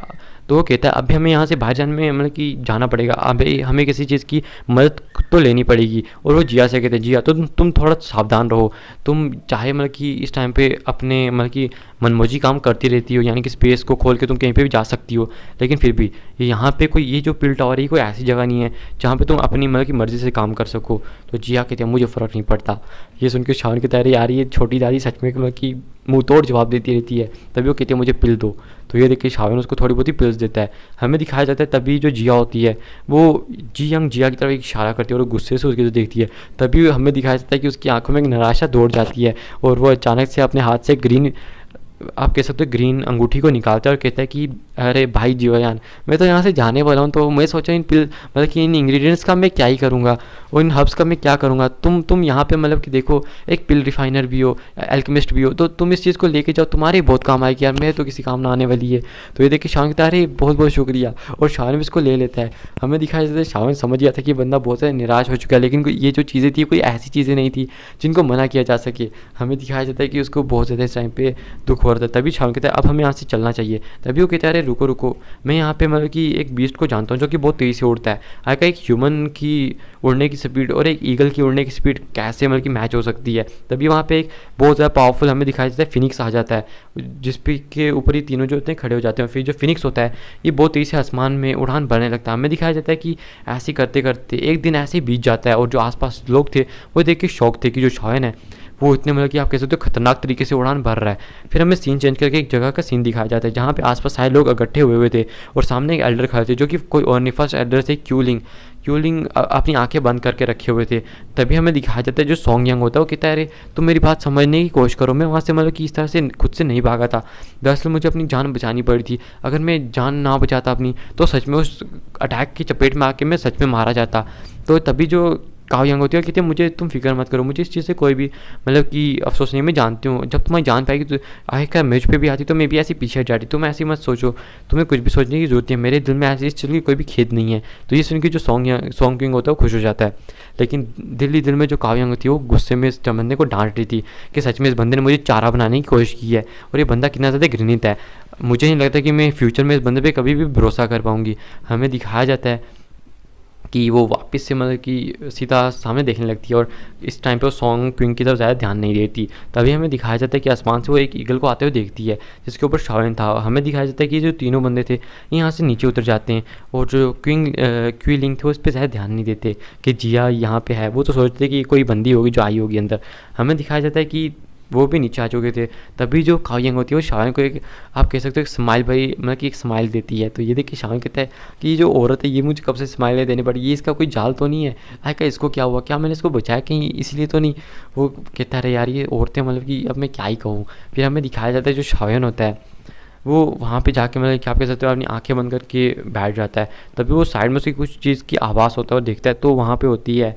तो वो कहता है अभी हमें यहाँ से बाहर जाने में मतलब कि जाना पड़ेगा, अभी हमें किसी चीज़ की मदद तो लेनी पड़ेगी। और वो जिया से कहते हैं जिया तो तुम थोड़ा सावधान रहो, तुम चाहे मतलब कि इस टाइम पे अपने मतलब कि मनमौजी काम करती रहती हो, यानी कि स्पेस को खोल के तुम कहीं पे भी जा सकती हो, लेकिन फिर भी यहाँ पे कोई ये जो पिल टावर है कोई ऐसी जगह नहीं है जहाँ पे तुम अपनी मतलब की मर्ज़ी से काम कर सको। तो जिया कहते हैं मुझे फ़र्क नहीं पड़ता। ये सुन के शाओयन की तैयारी यार ये छोटी दादी सच में मतलब कि मुँह तोड़ जवाब देती रहती है। तभी वो कहती है मुझे पिल दो, तो ये देख के शाओयन उसको थोड़ी बहुत ही पिल्स देता है। हमें दिखाया जाता है तभी जो जिया होती है वो जियांग जिया की तरफ एक इशारा करती है और गुस्से से उसकी जो देखती है। तभी हमें दिखाया जाता है कि उसकी आंखों में एक निराशा दौड़ जाती है और वो अचानक से अपने हाथ से ग्रीन आप कह सकते हो ग्रीन अंगूठी को निकालता है और कहता है कि अरे भाई जियोयान मैं तो यहाँ से जाने वाला हूँ, तो मैं सोचा इन पिल मतलब कि इन इंग्रेडिएंट्स का मैं क्या ही करूँगा और इन हर्ब्स का मैं क्या करूँगा। तुम यहाँ पे मतलब कि देखो एक पिल रिफाइनर भी हो, एल्केमिस्ट भी हो, तो तुम इस चीज़ को लेके जाओ, तुम्हारे बहुत काम आएगी यार, मैं तो किसी काम ना आने वाली है। तो ये देखिए शाओयन कहता है अरे बहुत बहुत शुक्रिया और शाओयन भी इसको ले लेता है। हमें दिखाया जाता है शाओयन समझ गया था कि बंदा बहुत ज़्यादा निराश हो चुका है, लेकिन ये जो चीज़ें थी कोई ऐसी चीज़ें नहीं थी जिनको मना किया जा सके। हमें दिखाया जाता है कि उसको बहुत ज़्यादा इस टाइम पे दुख हो रहा था। तभी शाओयन कहता है अब हमें यहाँ से चलना चाहिए। तभी वो कहता है अरे रुको रुको, मैं यहाँ पे मतलब कि एक बीस्ट को जानता हूँ जो कि बहुत तेज़ी से उड़ता है। आगे एक ह्यूमन की उड़ने की स्पीड और एक ईगल की उड़ने की स्पीड कैसे मतलब कि मैच हो सकती है। तभी वहाँ पे एक बहुत ज़्यादा पावरफुल हमें दिखाया जाता है फिनिक्स आ जाता है, जिस पे के ऊपर ही तीनों जो होते हैं खड़े हो जाते हैं। फिर जो फिनिक्स होता है ये बहुत तेज़ी से आसमान में उड़ान भरने लगता है। हमें दिखाया जाता है कि ऐसे करते करते एक दिन ऐसे ही बीत जाता है और जो आसपास लोग थे वो देख के शौक थे कि जो शायन है वो इतने मतलब कि आप कह सकते हो खतरनाक तरीके से उड़ान भर रहा है। फिर हमें सीन चेंज करके एक जगह का सीन दिखाया जाता है जहाँ पे आसपास सारे लोग इकट्ठे हुए थे और सामने एक एल्डर खड़े थे जो कि कोई और नहीं, फर्स्ट एल्डर थे क्यूलिंग अपनी आंखें बंद करके रखे हुए थे। तभी हमें दिखाया जाता है जो सॉन्ग यंग होता है वो कहता है अरे तुम मेरी बात समझने की कोशिश करो, मैं वहाँ से मतलब कि इस तरह से खुद से नहीं भागा था, दरअसल मुझे अपनी जान बचानी पड़ी थी। अगर मैं जान ना बचाता अपनी तो सच में उस अटैक की चपेट में आके मैं सच में मारा जाता। तो तभी जो काओ यंग होती है कहती है मुझे तुम फिक्र मत करो, मुझे इस चीज़ से कोई भी मतलब कि अफसोस नहीं, मैं जानती हूँ जब तुम्हारी जान पाएगी तो आखिरकार मेज पे भी आती तो मैं भी ऐसी पीछे हट जाती। तुम ऐसी मत सोचो, तुम्हें कुछ भी सोचने की जरूरत नहीं है, मेरे दिल में ऐसी इस चीज़ की कोई भी खेद नहीं है। तो ये सुन के जो सॉन्ग किंग होता है वो खुश हो जाता है। लेकिन दिल ही दिल में जो काओ यंग होती है वो गुस्से में इस बंदे को डांट रही थी कि सच में इस बंदे ने मुझे चारा बनाने की कोशिश की है और ये बंदा कितना ज़्यादा घृणित है। मुझे नहीं लगता कि मैं फ्यूचर में इस बंदे पे कभी भी भरोसा कर पाऊँगी। हमें दिखाया जाता है कि वो वापस से मतलब कि सीधा सामने देखने लगती है और इस टाइम पे वो सॉन्ग क्वीन की तरफ ज़्यादा ध्यान नहीं देती। तभी हमें दिखाया जाता है कि आसमान से वो एक ईगल को आते हुए देखती है जिसके ऊपर शाओन था। हमें दिखाया जाता है कि जो तीनों बंदे थे यहाँ से नीचे उतर जाते हैं और जो क्वीलिंग थे वो इस पर ज़्यादा ध्यान नहीं देते कि जिया यहाँ पे है। वो तो सोचते कि कोई बंदी होगी जो आई होगी अंदर। हमें दिखाया जाता है कि वो भी नीचे आ चुके थे। तभी जो काओ यंग होती है वो शाओन को एक आप कह सकते हो एक स्माइल भाई मतलब कि एक स्माइल देती है। तो ये देख के शाओन कहता है कि ये जो औरत है ये मुझे कब से स्माइलें देनी पड़ी, ये इसका कोई जाल तो नहीं है, क्या इसको क्या हुआ, क्या मैंने इसको बचाया कहीं इसलिए तो नहीं। वो कहता है यार ये औरतें मतलब कि अब मैं क्या ही कहूँ। फिर हमें दिखाया जाता है जो शाओन होता है वो वहाँ पे जाके मतलब क्या आप कह सकते हो अपनी आंखें बंद करके बैठ जाता है। तभी वो साइड में से कुछ चीज़ की आवाज़ होता है और देखता है तो वहाँ पे होती है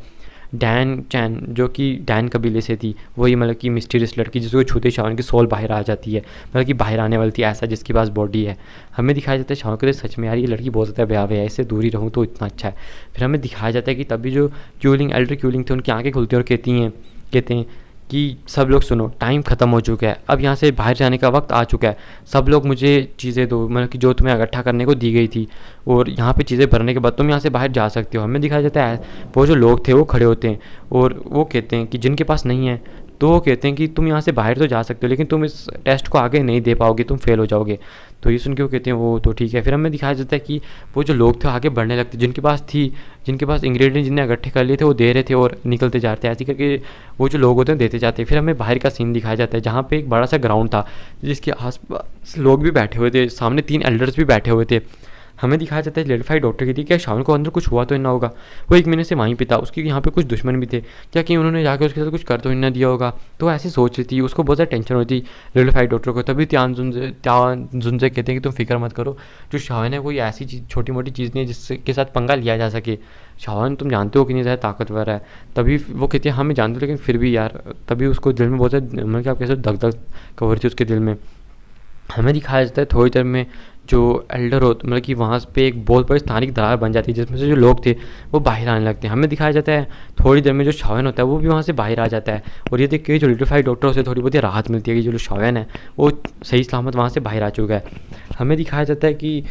डैन चैन जो कि डैन कबीले से थी, वही मतलब कि मिस्टीरियस लड़की जिसको छूते शाओन की सोल बाहर आ जाती है, मतलब कि बाहर आने वाली थी ऐसा जिसके पास बॉडी है। हमें दिखाया जाता है शाओन को सच में यार ये लड़की बहुत ज़्यादा भयावह है, इससे दूर ही रहूँ तो इतना अच्छा है। फिर हमें दिखाया जाता है कि तभी जो एल्डर क्यूलिंग थे उनकी आँखें खुलती हैं और कहते हैं कि सब लोग सुनो, टाइम ख़त्म हो चुका है, अब यहाँ से बाहर जाने का वक्त आ चुका है, सब लोग मुझे चीज़ें दो मतलब कि जो तुम्हें इकट्ठा करने को दी गई थी और यहाँ पे चीज़ें भरने के बाद तुम यहाँ से बाहर जा सकते हो। हमें दिखाया जाता है वो जो लोग थे वो खड़े होते हैं और वो कहते हैं कि जिनके पास नहीं है तो वो कहते हैं कि तुम यहाँ से बाहर तो जा सकते हो लेकिन तुम इस टेस्ट को आगे नहीं दे पाओगे, तुम फेल हो जाओगे। तो ये सुन के वो कहते हैं वो तो ठीक है। फिर हमें दिखाया जाता है कि वो जो लोग थे आगे बढ़ने लगते, जिनके पास इंग्रेडिएंट जिन्हें इकट्ठे कर लिए थे वो दे रहे थे और निकलते जाते हैं, ऐसे करके वो जो लोग होते हैं देते जाते हैं। फिर हमें बाहर का सीन दिखाया जाता है जहाँ पे एक बड़ा सा ग्राउंड था जिसके आसपास लोग भी बैठे हुए थे, सामने 3 एल्डर्स भी बैठे हुए थे। हमें दिखाया जाता है लेडिफाइड डॉक्टर की थी क्या शाओन को अंदर कुछ हुआ तो ना होगा, वो 1 महीने से वहीं पे था, उसके यहाँ पे कुछ दुश्मन भी थे, क्या कहीं उन्होंने जाकर उसके साथ कुछ कर तो ना दिया होगा। तो ऐसी सोच रही थी, उसको बहुत ज़्यादा टेंशन होती लेडिफाइड डॉक्टर को। तभी त्यान जुनजे कहते हैं कि तुम फिक्र मत करो, जो शाओन है कोई ऐसी चीज़ छोटी मोटी चीज़ नहीं है जिसके साथ पंगा लिया जा सके। शाओन तुम जानते हो कितनी ज़्यादा ताकतवर है। तभी वो कहती है हाँ मैं जानती हूँ लेकिन फिर भी यार, तभी उसको दिल में बहुत ज़्यादा मतलब क्या आप कैसे दग दग हो रही थी उसके दिल में। हमें दिखाया जाता है थोड़ी देर में जो एल्डर हो मतलब कि वहाँ पे एक बहुत बड़ी स्थानिक दरार बन जाती है जिसमें से जो लोग थे वो बाहर आने लगते हैं। हमें दिखाया जाता है थोड़ी देर में जो शाओन होता है वो भी वहाँ से बाहर आ जाता है और ये देख के जो लिटिफाइड डॉक्टर उसे थोड़ी बहुत राहत मिलती है कि जो शाओन है वो सही सलामत वहाँ से बाहर आ चुका है। हमें दिखाया जाता है कि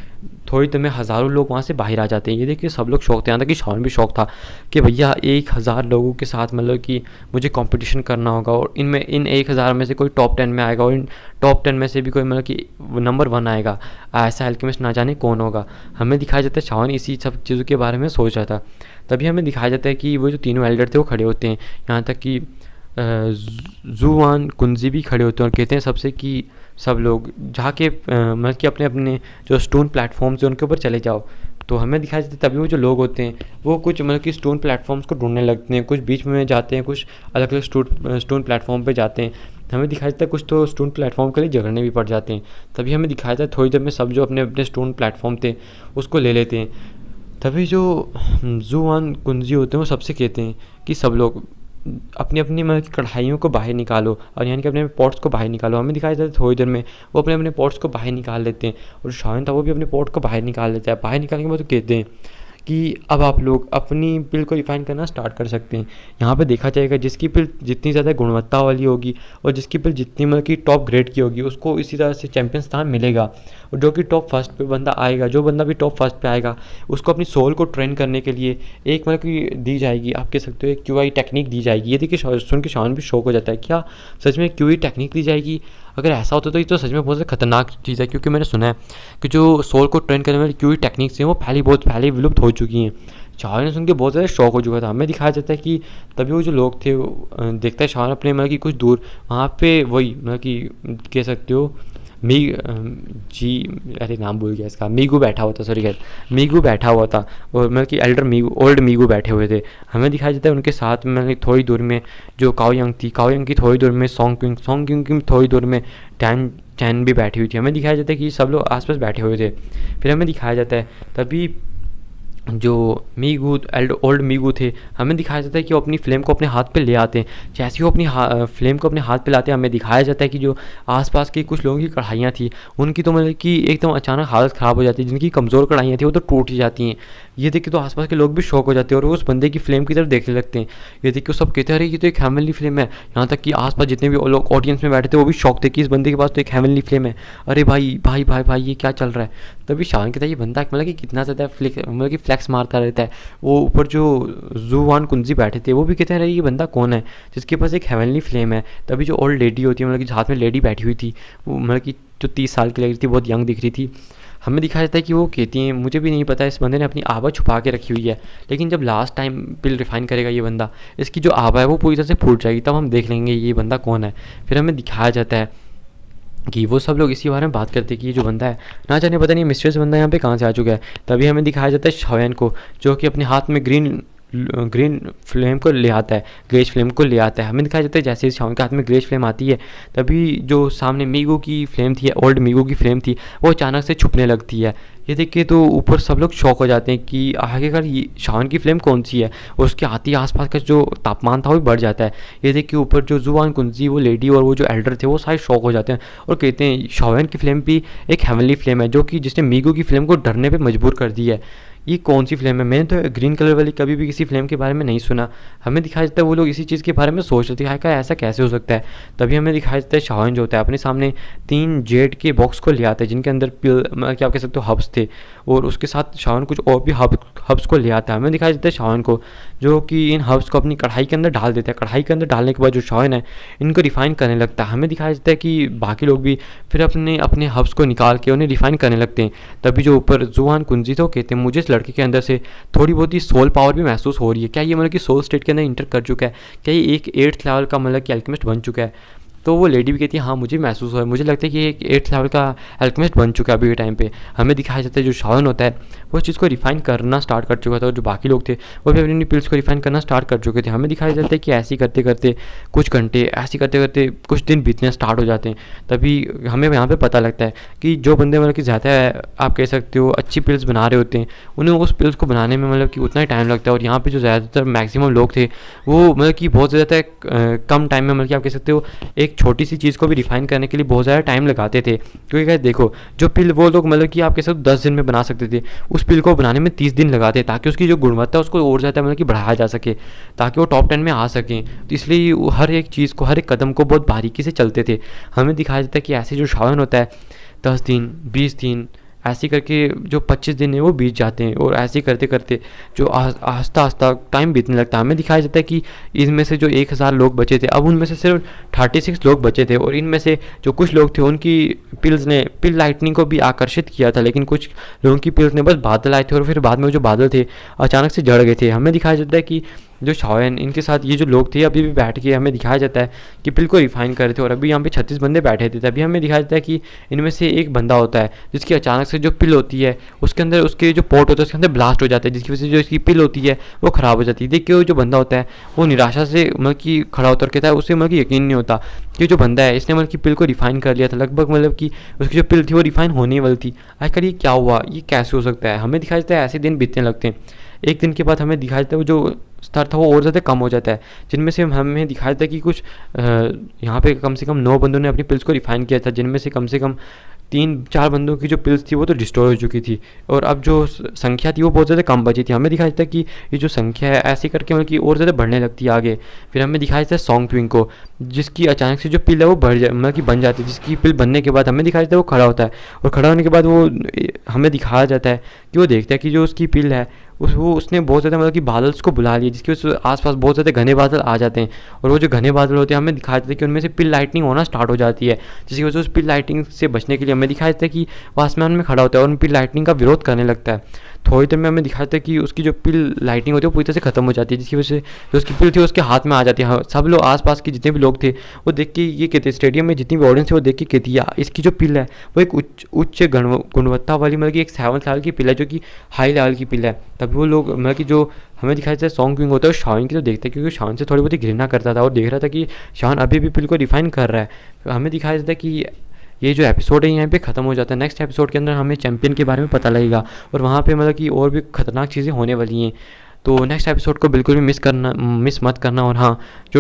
थोड़ी देर में हज़ारों लोग वहाँ से बाहर आ जाते हैं। ये देखिए सब लोग शौक थे, यहाँ तक कि शाओन भी शौक था कि भैया 1000 लोगों के साथ मतलब कि मुझे कंपटीशन करना होगा और इन 1000 में से कोई टॉप 10 में आएगा और इन टॉप 10 में से भी कोई मतलब कि नंबर 1 आएगा, ऐसा अल्केमिस्ट ना जाने कौन होगा। हमें दिखाया जाता है शाओन इसी सब चीज़ों के बारे में सोच रहा था। तभी हमें दिखाया जाता है कि वो जो तीनों एल्डर थे वो खड़े होते हैं, यहाँ तक कि जुआन कुंजी भी खड़े होते हैं और कहते हैं सबसे कि सब लोग जाके मतलब कि अपने अपने जो स्टोन प्लेटफॉर्म्स हैं उनके ऊपर चले जाओ। तो हमें दिखाया जाता है तभी वो जो लोग होते हैं वो कुछ मतलब कि स्टोन प्लेटफॉर्म्स को ढूंढने लगते हैं, कुछ बीच में जाते हैं, कुछ अलग अलग स्टोन प्लेटफॉर्म पे जाते हैं। हमें दिखाया जाता है कुछ तो स्टोन प्लेटफॉर्म के लिए झगड़ने भी पड़ जाते हैं। तभी हमें दिखाया जाता है थोड़ी देर में सब जो अपने अपने स्टोन प्लेटफॉर्म थे उसको ले लेते हैं। तभी जो जुआन कुंजी होते हैं वो सबसे कहते हैं कि सब लोग अपनी अपनी मतलब कि कढ़ाइयों को बाहर निकालो और यानी कि अपने पॉट्स को बाहर निकालो। हमें दिखाया जाता है थोड़ी देर में वो अपने अपने पॉट्स को बाहर निकाल लेते हैं और शाओन था वो भी अपने पॉट को बाहर निकाल लेता है। बाहर निकालने के बाद तो कहते हैं कि अब आप लोग अपनी पिल को रिफ़ाइन करना स्टार्ट कर सकते हैं। यहाँ पे देखा जाएगा जिसकी पिल जितनी ज़्यादा गुणवत्ता वाली होगी और जिसकी पिल जितनी मतलब कि टॉप ग्रेड की होगी उसको इसी तरह से चैंपियन स्थान मिलेगा। और जो कि टॉप फर्स्ट पे बंदा आएगा, जो बंदा भी टॉप फर्स्ट पे आएगा उसको अपनी सोल को ट्रेन करने के लिए एक मतलब कि दी जाएगी, आप कह सकते हो एक क्यूआई टेक्निक दी जाएगी। ये देखिए सुन के शान भी शौक हो जाता है, क्या सच में क्यूआई टेक्निक दी जाएगी? अगर ऐसा होता तो ये तो सच में बहुत ज़्यादा खतरनाक चीज़ है, क्योंकि मैंने सुना है कि जो सोल को ट्रेन करने वाली क्यूआई टेक्निक्स हैं वो बहुत पहले विलुप्त हो चुकी हैं। शाह ने सुन के बहुत ज़्यादा शौक हो चुका था। हमें दिखाया जाता है कि तभी वो जो लोग थे देखता है शाह अपने मतलब कि कुछ दूर वहाँ पे वही मतलब कि कह सकते हो जी, अरे नाम भूल गया इसका, मीगू बैठा हुआ था, सॉरी खैर मीगू बैठा हुआ था और मतलब कि एल्डर मीगू, ओल्ड मीगू बैठे हुए थे। हमें दिखाया जाता है उनके साथ में थोड़ी दूर में जो काओ यंग की थोड़ी दूर में सॉन्ग क्यूंग की थोड़ी दूर में चैन भी बैठी हुई थी। हमें दिखाया जाता है कि सब लोग आसपास बैठे हुए थे। फिर हमें दिखाया जाता है तभी जो मीगू ओल्ड मीगू थे, हमें दिखाया जाता है कि वो अपनी फ्लेम को अपने हाथ पे ले आते हैं। जैसे ही वो अपनी फ्लेम को अपने हाथ पे लाते हैं हमें दिखाया जाता है कि जो आसपास के कुछ लोगों की कढ़ाइयाँ थी उनकी तो मतलब कि एकदम अचानक हालत ख़राब हो जाती है। जिनकी कमज़ोर कढ़ाइयाँ थी वो तो टूट ही जाती हैं। ये देख के तो आसपास के लोग भी शौक हो जाते हैं और उस बंदे की फ्लेम की तरफ देखने लगते हैं। ये देख के सब कहते हैं अरे ये तो एक हेवनली फ्लेम है। यहाँ तक कि आसपास जितने भी लोग ऑडियंस में बैठे थे वो भी शौक थे कि इस बंदे के पास तो एक हेवनली फ्लेम है। अरे भाई भाई भाई भाई ये क्या चल रहा है? तभी शान कहता है ये बंदा मतलब कि कितना ज़्यादा मतलब कि फ्लैक्स मारता रहता है। वो ऊपर जो जुवान कुंजी बैठे थे वो भी कहते हैं अरे ये बंदा कौन है जिसके पास एक हेवनली फ्लेम है। तभी जो ओल्ड लेडी होती है मतलब कि हाथ में लेडी बैठी हुई थी, वो मतलब कि जो 30 साल की लग रही थी, बहुत यंग दिख रही थी। हमें दिखाया जाता है कि वो कहती हैं मुझे भी नहीं पता इस बंदे ने अपनी आभा छुपा के रखी हुई है, लेकिन जब लास्ट टाइम पिल रिफाइन करेगा ये बंदा, इसकी जो आभा है वो पूरी तरह से फूट जाएगी, तब हम देख लेंगे ये बंदा कौन है। फिर हमें दिखाया जाता है कि वो सब लोग इसी बारे में बात करते हैं कि ये जो बंदा है ना जाने पता नहीं मिस्ट्रियस बंदा यहाँ पे कहाँ से आ चुका है। तभी हमें दिखाया जाता है शाओयान को, जो कि अपने हाथ में ग्रीन फ्लेम को ले आता है, ग्रेज फ्लेम को ले आता है। हमें दिखाया जाता है जैसे ही शाओयान के हाथ में ग्रेज फ्लेम आती है तभी जो सामने मीगू की फ्लेम थी, ओल्ड मीगू की फ्लेम थी, वो अचानक से छुपने लगती है। ये देख के तो ऊपर सब लोग शौक हो जाते हैं कि आखिरकार ये शाओयान की फ्लेम कौन सी है, और उसके आती आसपास का जो तापमान था वो भी बढ़ जाता है। ये देख के ऊपर जो जुवान कुंजी, वो लेडी और वो जो एल्डर थे वो सारे शौक हो जाते हैं और कहते हैं शाओयान की फ्लेम भी एक हेवनली फ्लेम है जो कि जिसने मीगू की फ्लेम को डरने पे मजबूर कर दी है। ये कौन सी फ्लेम है? मैंने तो ग्रीन कलर वाली कभी भी किसी फ्लेम के बारे में नहीं सुना। हमें दिखाया जाता है वो लोग इसी चीज़ के बारे में सोच रहे थे कि ऐसा कैसे हो सकता है। तभी हमें दिखाया जाता है शाओयान जो होता है अपने सामने 3 जेड के बॉक्स को ले आता है जिनके अंदर क्या आप कह सकते हो हब्स थे, और उसके साथ शाओयान कुछ और भी हब्स को ले आता है। हमें दिखाया जाता है शाओयान को जो कि इन हब्स को अपनी कढ़ाई के अंदर डाल देता है। कढ़ाई के अंदर डालने के बाद जो शाओयान है इनको रिफाइन करने लगता है। हमें दिखाया जाता है कि बाकी लोग भी फिर अपने हब्स को निकाल के उन्हें रिफाइन करने लगते हैं। तभी जो ऊपर जुवान कुंजी थे वो कहते हैं मुझे इस लड़के के अंदर से थोड़ी बहुत ही सोल पावर भी महसूस हो रही है। क्या ये मतलब कि सोल स्टेट के अंदर इंटर कर चुका है? क्या ये एक 8th लेवल का मतलब कि अल्केमिस्ट बन चुका है? तो वो लेडी भी कहती है हाँ मुझे महसूस हो रहा है, मुझे लगता है कि एक 8th लेवल का अल्केमिस्ट बन चुका है अभी के टाइम पे। हमें दिखाया जाता है जो शाओयान होता है वो इस चीज़ को रिफाइन करना स्टार्ट कर चुका था, और जो बाकी लोग थे वो भी अपनी पिल्स को रिफाइन करना स्टार्ट कर चुके थे। हमें दिखाया जाता है कि ऐसे करते करते कुछ घंटे, ऐसे करते करते कुछ दिन बीतने स्टार्ट हो जाते हैं। तभी हमें यहाँ पर पता लगता है कि जो बंदे मतलब कि ज़्यादा आप कह सकते हो अच्छी पिल्स बना रहे होते हैं उन्हें उस पिल्स को बनाने में मतलब कि उतना ही टाइम लगता है। और यहाँ पे जो ज़्यादातर मैक्सिमम लोग थे वो मतलब कि बहुत ज़्यादा कम टाइम में मतलब कि आप कह सकते हो एक छोटी सी चीज़ को भी रिफाइन करने के लिए बहुत ज़्यादा टाइम लगाते थे। क्योंकि गाइस देखो जो पिल वो लोग मतलब कि आप कह सकते हो 10 दिन में बना सकते थे, उस पिल को बनाने में 30 दिन लगाते ताकि उसकी जो गुणवत्ता उसको और ज़्यादा मतलब कि बढ़ाया जा सके, ताकि वो टॉप 10 में आ सकें। तो इसलिए हर एक चीज़ को, हर एक कदम को बहुत बारीकी से चलते थे। हमें दिखाया जाता है कि ऐसे जो शाओयान होता है 10 दिन 20 दिन ऐसे करके जो 25 दिन है वो बीत जाते हैं, और ऐसे करते करते जो आस्ता आस्ता टाइम बीतने लगता है। हमें दिखाया जाता है कि इनमें से जो 1000 लोग बचे थे अब उनमें से सिर्फ 36 लोग बचे थे, और इनमें से जो कुछ लोग थे उनकी पिल्स ने पिल लाइटनिंग को भी आकर्षित किया था, लेकिन कुछ लोगों की पिल्स ने बस बादल आए थे और फिर बाद में जो बादल थे अचानक से जड़ गए थे। हमें दिखाया जाता है कि जो शाओयान इनके साथ ये जो लोग थे अभी भी बैठ के हमें दिखाया जाता है कि पिल को रिफाइन कर रहे थे, और अभी यहाँ पे 36 बंदे बैठे थे। तभी हमें दिखाया जाता है कि इनमें से एक बंदा होता है जिसकी अचानक से जो पिल होती है उसके अंदर उसके जो पोर्ट होता है उसके अंदर ब्लास्ट हो जाता है, जिसकी वजह से जो इसकी पिल होती है वो ख़राब हो जाती है। देखिए वो जो बंदा होता है वो निराशा से मतलब कि खड़ा होकर कहता है, उसे मतलब कि यकीन नहीं होता कि जो बंदा है इसने मतलब कि पिल को रिफाइन कर लिया था, लगभग मतलब कि उसकी जो पिल थी वो रिफाइन होने वाली थी। आखिर ये क्या हुआ, ये कैसे हो सकता है? हमें दिखाया जाता है ऐसे दिन बीतने लगते हैं। एक दिन के बाद हमें दिखाया जाता है वो जो स्तर था वो और ज़्यादा कम हो जाता है, जिनमें से हमें दिखाया जाता है कि कुछ यहाँ पे कम से कम 9 बंदों ने अपनी पिल्स को रिफाइन किया था, जिनमें से कम 3-4 बंदों की जो पिल्स थी वो तो डिस्ट्रॉय हो चुकी थी, और अब जो संख्या थी वो बहुत ज़्यादा कम बची थी। हमें दिखाया जाता है कि ये जो संख्या है ऐसे करके मतलब कि और ज़्यादा बढ़ने लगती है आगे। फिर हमें दिखाया जाता है सॉन्ग ट्विंग को, जिसकी अचानक से जो पिल है वो बढ़ जा मतलब कि बन जाती है, जिसकी पिल बनने के बाद हमें दिखाया जाता है वो खड़ा होता है, और खड़ा होने के बाद वो हमें दिखाया जाता है कि वो देखता है कि जो उसकी पिल है वो उसने बहुत ज़्यादा मतलब कि बादल्स को बुला लिया, जिसकी वजह से आसपास बहुत ज़्यादा घने बादल आ जाते हैं, और वो जो घने बादल होते हैं हमें दिखाया जाता है कि उनमें से पिल लाइटनिंग होना स्टार्ट हो जाती है, जिसकी वजह से उस पिल लाइटनिंग से बचने के लिए हमें दिखाया जाता है कि वो आसमान में खड़ा होता है और उन पिल लाइटनिंग का विरोध करने लगता है। थोड़ी देर में हमें दिखाया जाता है कि उसकी जो पिल लाइटनिंग होती है वो पूरी तरह से खत्म हो जाती है, जिसकी वजह से जो उसकी पिल थी उसके हाथ में आ जाती है। हाँ, सब लोग आसपास के जितने भी लोग थे वो देख के ये कहते, स्टेडियम में जितनी भी ऑडियंस है वो देख के कहती है इसकी जो पिल है वो एक उच्च गुणवत्ता वाली मतलब कि एक 7 लेवल की पिल है, जो कि हाई लेवल की पिल है। तभी वो लोग मतलब कि जो हमें दिखाया जाता है सॉन्ग क्विंग होता है शान की तो देखता है, क्योंकि शान से थोड़ी बहुत ही घृणा करता था और देख रहा था कि शान अभी भी पिल को रिफाइन कर रहा है। हमें दिखाया जाता है कि ये जो एपिसोड है यहाँ पे ख़त्म हो जाता है। नेक्स्ट एपिसोड के अंदर हमें चैंपियन के बारे में पता लगेगा, और वहाँ पे मतलब कि और भी खतरनाक चीज़ें होने वाली हैं। तो नेक्स्ट एपिसोड को बिल्कुल भी मिस मत करना। और हाँ, जो